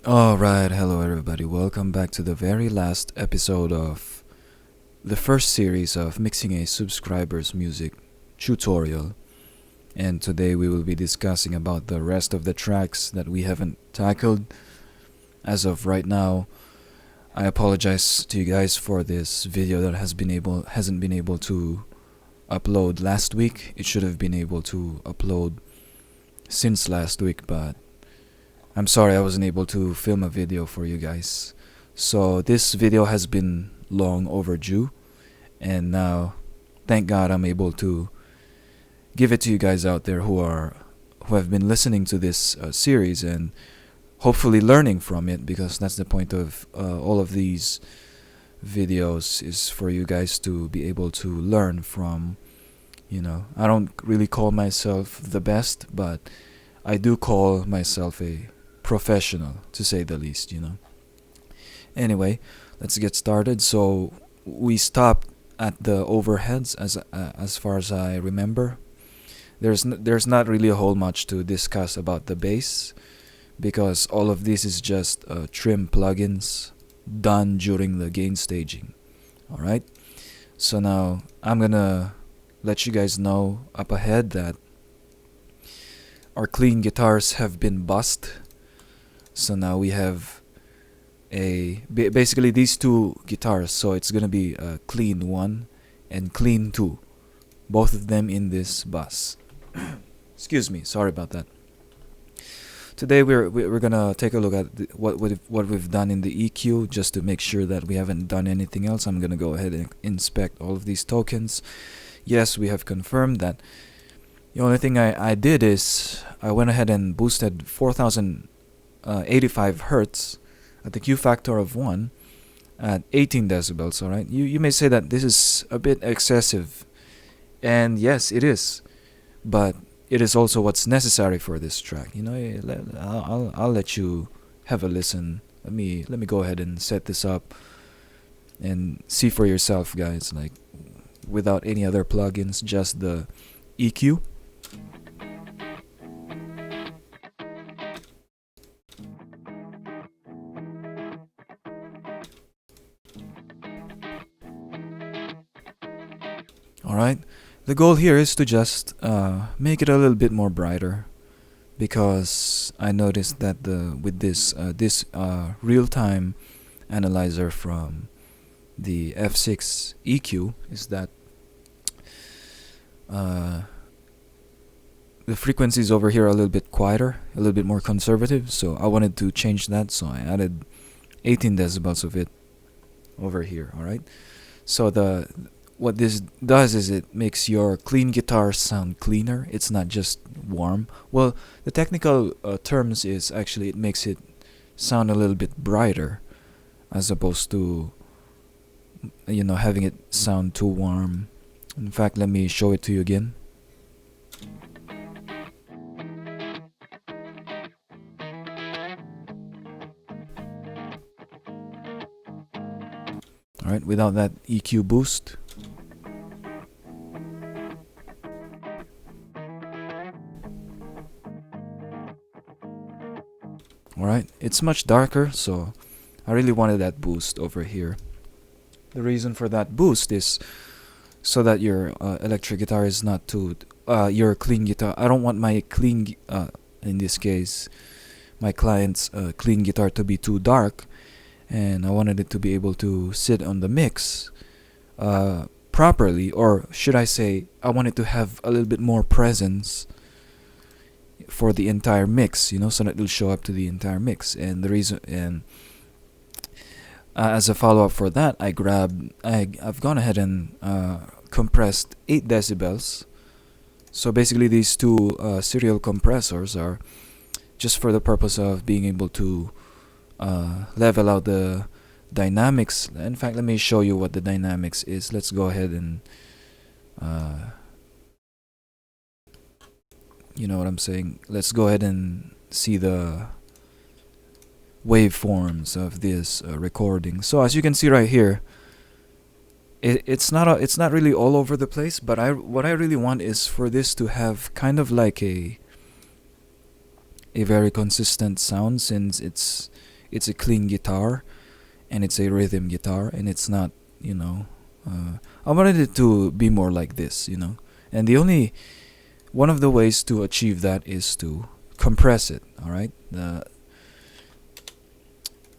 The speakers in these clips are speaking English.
Alright, hello everybody. Welcome back to the very last episode of the first series of mixing a subscriber's music tutorial. And today we will be discussing about the rest of the tracks that we haven't tackled as of right now. I apologize to you guys for this video that hasn't been able to upload last week. It should have been able to upload since last week, but I'm sorry I wasn't able to film a video for you guys. So this video has been long overdue, and now thank God I'm able to give it to you guys out there who have been listening to this series and hopefully learning from it, because that's the point of all of these videos, is for you guys to be able to learn from. I don't really call myself the best, but I do call myself a professional, to say the least. Anyway, let's get started. So we stopped at the overheads, as far as I remember. There's not really a whole much to discuss about the bass, because all of this is just trim plugins done during the gain staging. Alright, so now I'm gonna let you guys know up ahead that our clean guitars have been bussed. So now we have basically these two guitars, so it's gonna be a clean 1 and clean 2, both of them in this bus. Excuse me, sorry about that. Today we're gonna take a look at what we've done in the EQ, just to make sure that we haven't done anything else. I'm gonna go ahead and inspect all of these tokens. Yes, we have confirmed that. The only thing I did is I went ahead and boosted 4085 hertz at the Q factor of 1 at 18 decibels. Alright, you may say that this is a bit excessive, and yes, it is, but it is also what's necessary for this track. I'll let you have a listen. Let me go ahead and set this up and see for yourself, guys, like without any other plugins, just the EQ. Alright, the goal here is to just make it a little bit more brighter, because I noticed that with this real-time analyzer from the F6 EQ is that the frequencies over here are a little bit quieter, a little bit more conservative, so I wanted to change that, so I added 18 decibels of it over here. Alright, so what this does is it makes your clean guitar sound cleaner. It's not just warm. Well, the technical terms is actually it makes it sound a little bit brighter, as opposed to having it sound too warm. In fact, let me show it to you again. Alright, without that EQ boost. Alright, it's much darker, so I really wanted that boost over here. The reason for that boost is so that your electric guitar is not too your clean guitar. I don't want my clean in this case my client's clean guitar to be too dark, and I wanted it to be able to sit on the mix properly, or should I say I want it to have a little bit more presence for the entire mix, so that it'll show up to the entire mix. And the reason, and as a follow-up for that, I've gone ahead and compressed 8 decibels. So basically these two serial compressors are just for the purpose of being able to level out the dynamics. In fact, let me show you what the dynamics is. Let's go ahead and you know what I'm saying. Let's go ahead and see the waveforms of this recording. So as you can see right here, it's not really all over the place, but what I really want is for this to have kind of like a very consistent sound, since it's a clean guitar, and it's a rhythm guitar, and it's not, you know, I wanted it to be more like this, you know. And the only one of the ways to achieve that is to compress it. All right.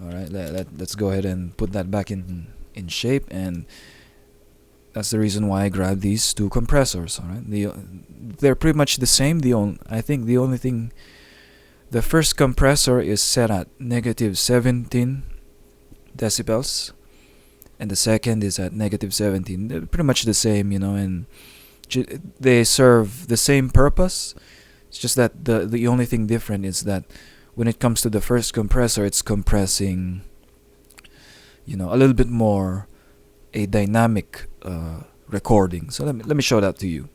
All right. Let's go ahead and put that back in shape, and that's the reason why I grabbed these two compressors. All right. They're pretty much the same. I think the only thing, the first compressor is set at negative 17 decibels, and the second is at negative 17. They're pretty much the same, you know, and they serve the same purpose. It's just that the only thing different is that when it comes to the first compressor, it's compressing, you know, a little bit more a dynamic recording. So let me show that to you.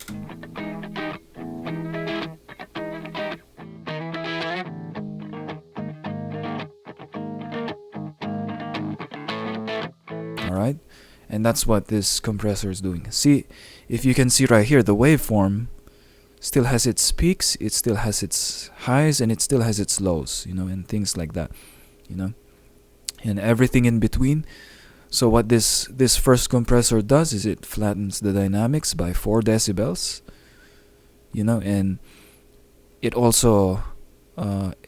Alright, and that's what this compressor is doing. See, if you can see right here, the waveform still has its peaks, it still has its highs, and it still has its lows, you know, and things like that, you know, and everything in between. So what this first compressor does is it flattens the dynamics by 4 decibels, you know, and it also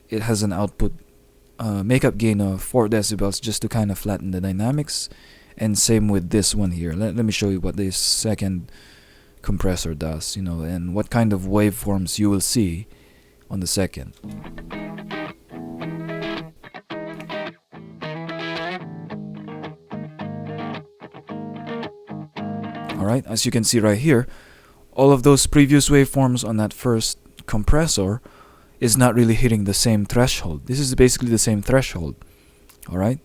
it has an output makeup gain of 4 decibels just to kind of flatten the dynamics. And same with this one here. Let me show you what this second compressor does, you know, and what kind of waveforms you will see on the second. Alright, as you can see right here, all of those previous waveforms on that first compressor is not really hitting the same threshold. This is basically the same threshold. Alright,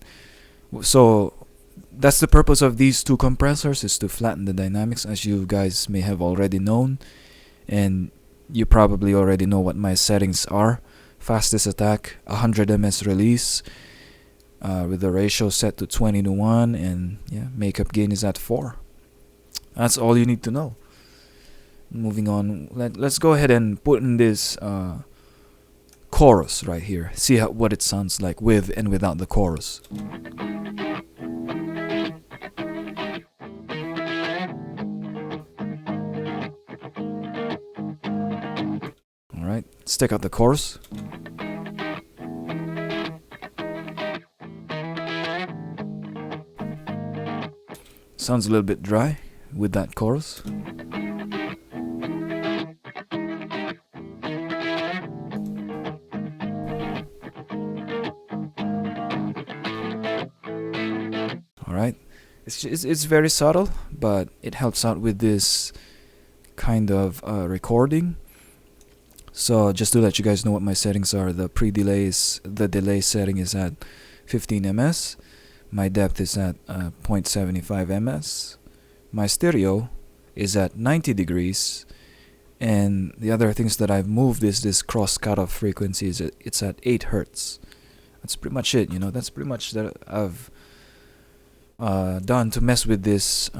so that's the purpose of these two compressors, is to flatten the dynamics, as you guys may have already known, and you probably already know what my settings are. Fastest attack 100 ms release with the ratio set to 20:1, and yeah, makeup gain is at 4. That's all you need to know. Moving on, let's go ahead and put in this chorus right here. See what it sounds like with and without the chorus. Alright, let's take out the chorus. Sounds a little bit dry with that chorus. Alright, it's very subtle, but it helps out with this kind of recording. So just to let you guys know what my settings are, the delay setting is at 15 ms. My depth is at 0.75 ms. My stereo is at 90 degrees. And the other things that I've moved is this cross cutoff frequency. It's at 8 hertz. That's pretty much it, you know. That's pretty much that I've done to mess with this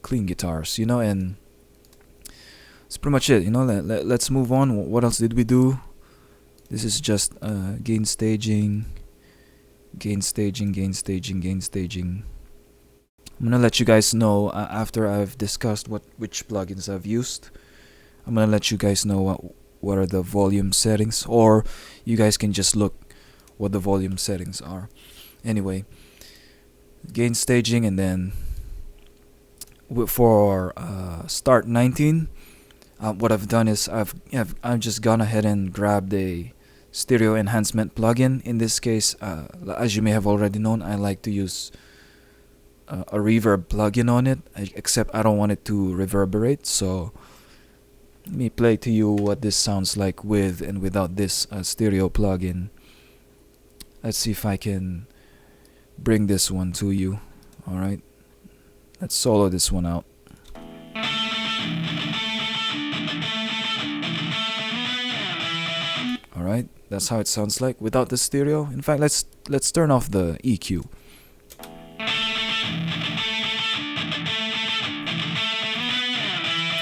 clean guitars, you know, and that's pretty much it, you know. Let's move on. What else did we do? This is just gain staging. I'm gonna let you guys know after I've discussed which plugins I've used. I'm gonna let you guys know what are the volume settings, or you guys can just look what the volume settings are. Anyway, gain staging, and then for start 19. What I've done is I've just gone ahead and grabbed a stereo enhancement plugin. In this case, as you may have already known, I like to use a reverb plugin on it, except I don't want it to reverberate. So let me play to you what this sounds like with and without this stereo plugin. Let's see if I can bring this one to you. Alright, let's solo this one out. Alright, that's how it sounds like without the stereo. In fact, let's turn off the EQ.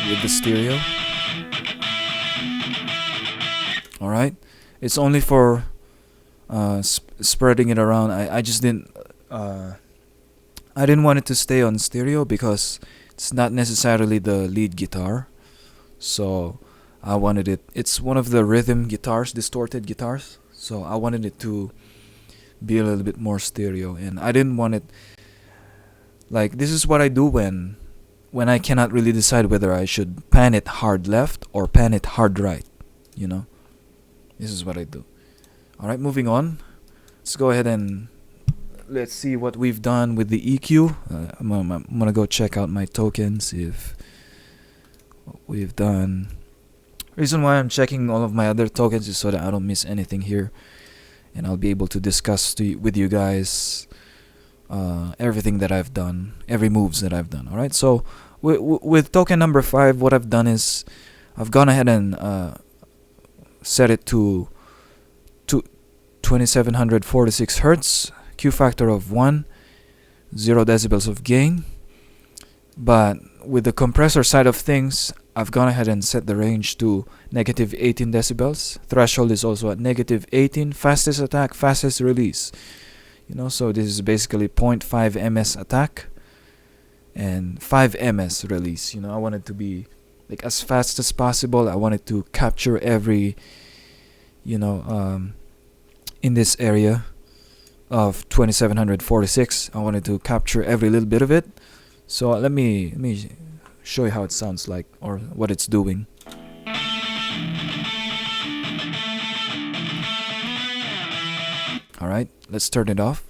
With the stereo. Alright, it's only for spreading it around. I just didn't. I didn't want it to stay on stereo because it's not necessarily the lead guitar. So I wanted it. It's one of the rhythm guitars, distorted guitars. So I wanted it to be a little bit more stereo, and I didn't want it like this is what I do when I cannot really decide whether I should pan it hard left or pan it hard right. You know, this is what I do. All right, moving on. Let's go ahead and let's see what we've done with the EQ. I'm gonna go check out my tokens if what we've done. Reason why I'm checking all of my other tokens is so that I don't miss anything here, and I'll be able to discuss with you guys everything that I've done, every moves that I've done. All right. So with token number 5, what I've done is I've gone ahead and set it to 2746 hertz, Q factor of 1, 0 decibels of gain. But with the compressor side of things, I've gone ahead and set the range to negative 18 decibels. Threshold is also at negative 18. Fastest attack, fastest release. You know, so this is basically 0.5 ms attack and 5 ms release. You know, I want it to be like as fast as possible. I wanted to capture every, in this area of 2746. I wanted to capture every little bit of it. So let me show you how it sounds like or what it's doing. All right, let's turn it off.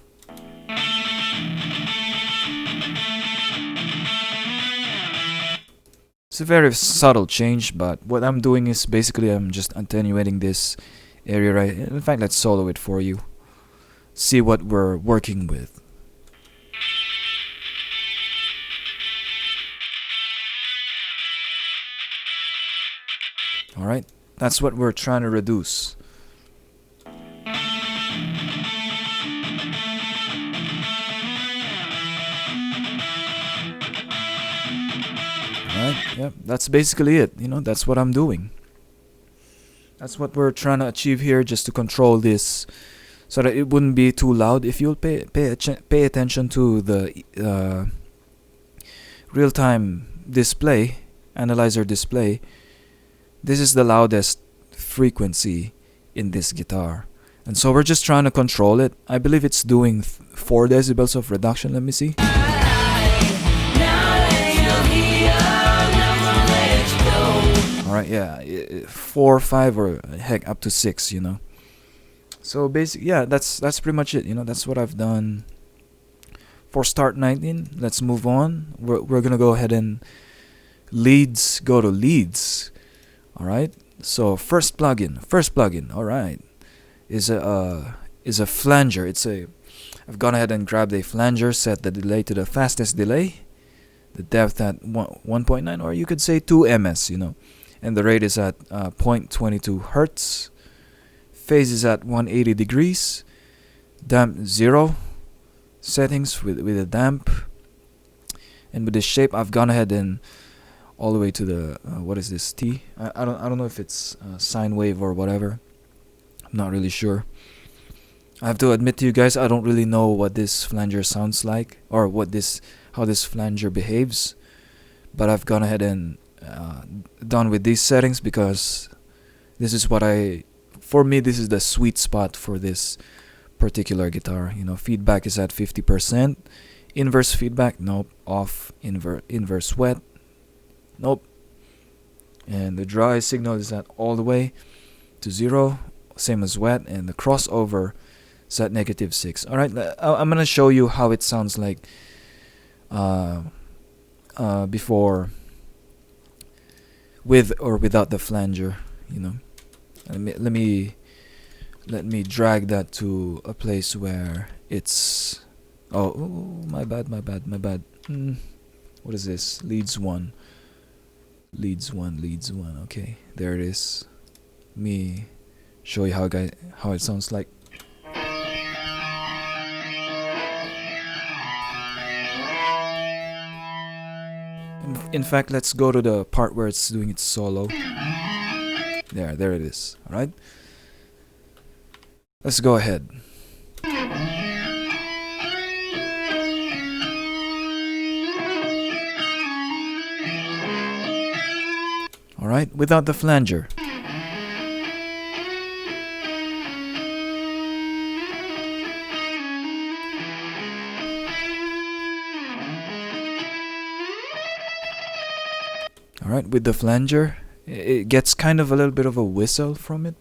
It's a very subtle change, but what I'm doing is basically I'm just attenuating this area right. In fact, let's solo it for you. See what we're working with. All right, that's what we're trying to reduce. Alright, yep, that's basically it. You know, that's what I'm doing. That's what we're trying to achieve here, just to control this so that it wouldn't be too loud. If you'll pay attention to the real-time display, analyzer display, this is the loudest frequency in this guitar. And so we're just trying to control it. I believe it's doing 4 decibels of reduction. Let me see. Alright, yeah, 4, 5, or heck, up to 6, you know. So basically, yeah, that's pretty much it. You know, that's what I've done for start 19. Let's move on. We're gonna go ahead and go to leads. Alright, so first plugin, alright, is a flanger. I've gone ahead and grabbed a flanger, set the delay to the fastest delay, the depth at 1.9, or you could say 2 ms, you know, and the rate is at 0.22 hertz. Phase is at 180 degrees. Damp 0 settings with a damp, and with the shape I've gone ahead and all the way to the what is this, T? I don't know if it's sine wave or whatever. I'm not really sure. I have to admit to you guys, I don't really know what this flanger sounds like or how this flanger behaves. But I've gone ahead and done with these settings because this is for me this is the sweet spot for this particular guitar. You know, feedback is at 50%. Inverse feedback, nope. Off. Inverse wet, nope. And the dry signal is at all the way to 0, same as wet, and the crossover is at -6. Alright, I'm gonna show you how it sounds like before, with or without the flanger, you know. Let me drag that to a place where it's oh my bad. What is this? Leads one. Okay, there it is. Let me show you how it sounds like. In fact, let's go to the part where it's doing its solo. There it is. All right. Let's go ahead. Alright, without the flanger. Alright, with the flanger, it gets kind of a little bit of a whistle from it.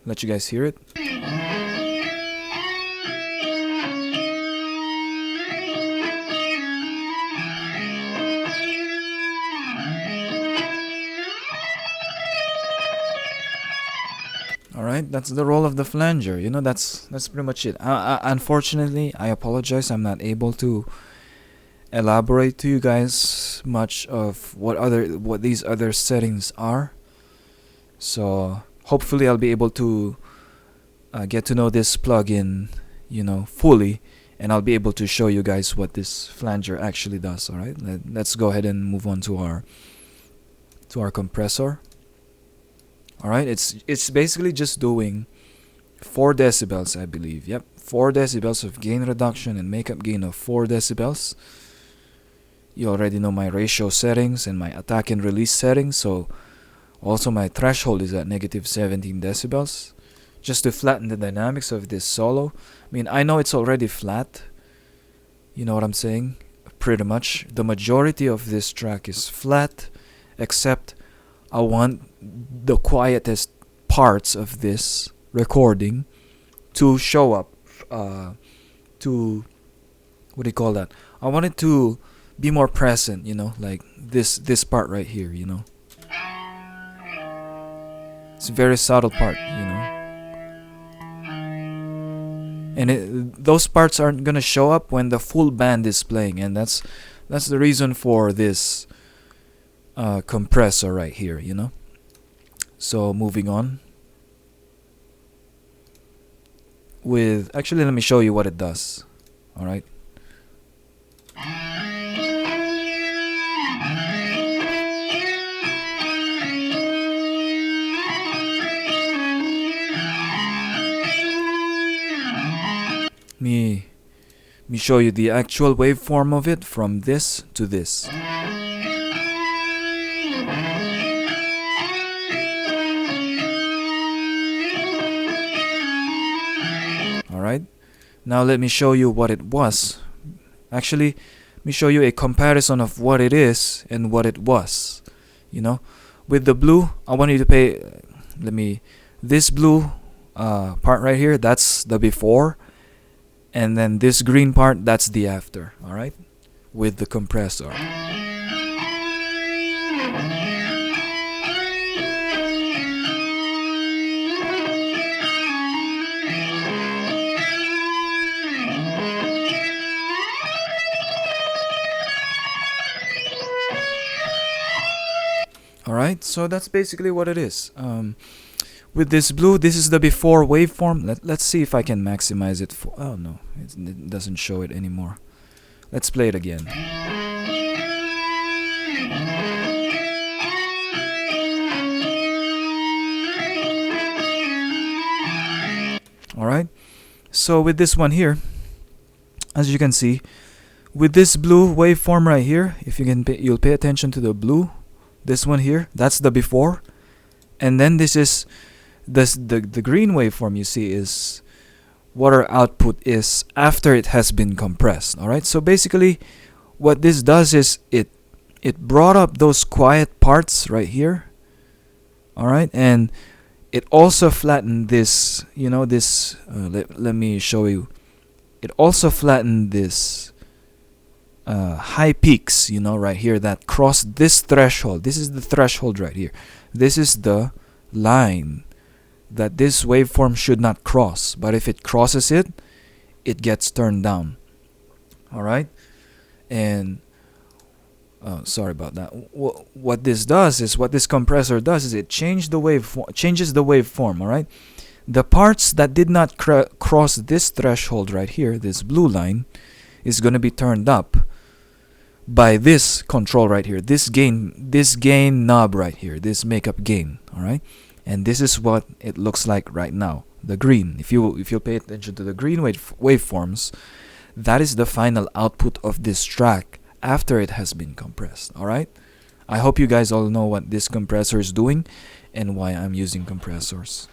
Let you guys hear it. Alright, that's the role of the flanger. You know, that's pretty much it. Unfortunately, I apologize. I'm not able to elaborate to you guys much of what these other settings are. So hopefully I'll be able to get to know this plugin, fully, and I'll be able to show you guys what this flanger actually does. Alright, let's go ahead and move on to our compressor. Alright, it's basically just doing 4 decibels, I believe. Yep, 4 decibels of gain reduction and makeup gain of 4 decibels. You already know my ratio settings and my attack and release settings, so also my threshold is at negative 17 decibels. Just to flatten the dynamics of this solo. I mean, I know it's already flat. You know what I'm saying? Pretty much. The majority of this track is flat, except I want the quietest parts of this recording to show up. To what do you call that? I want it to be more present, like this part right here, It's a very subtle part, And those parts aren't gonna show up when the full band is playing, and that's the reason for this compressor right here, So moving on. Actually, let me show you what it does. Alright. Let me show you the actual waveform of it from this to this. Alright, now let me show you what it was. Actually, let me show you a comparison of what it is and what it was. With the blue, I want you to pay, this blue part right here, that's the before. And then this green part, that's the after, alright? With the compressor. Alright, so that's basically what it is. With this blue, this is the before waveform. Let's see if I can maximize it for... Oh no, it doesn't show it anymore. Let's play it again. Alright, so with this one here, as you can see, with this blue waveform right here, if you can you'll pay attention to the blue, this one here, that's the before. And then this is... the green waveform you see is what our output is after it has been compressed. Alright, so basically what this does is it brought up those quiet parts right here. Alright, and it also flattened this, let me show you. It also flattened this high peaks, right here that cross this threshold. This is the threshold right here. This is the line that this waveform should not cross, but if it crosses it, it gets turned down. Alright, and sorry about that. What this does is, what this compressor does is it changes the waveform. Alright, the parts that did not cross this threshold right here, this blue line, is going to be turned up by this control right here, this gain knob right here, this makeup gain. Alright, and this is what it looks like right now. the green. If you pay attention to the green waveforms, that is the final output of this track after it has been compressed. All right. I hope you guys all know what this compressor is doing and why I'm using compressors.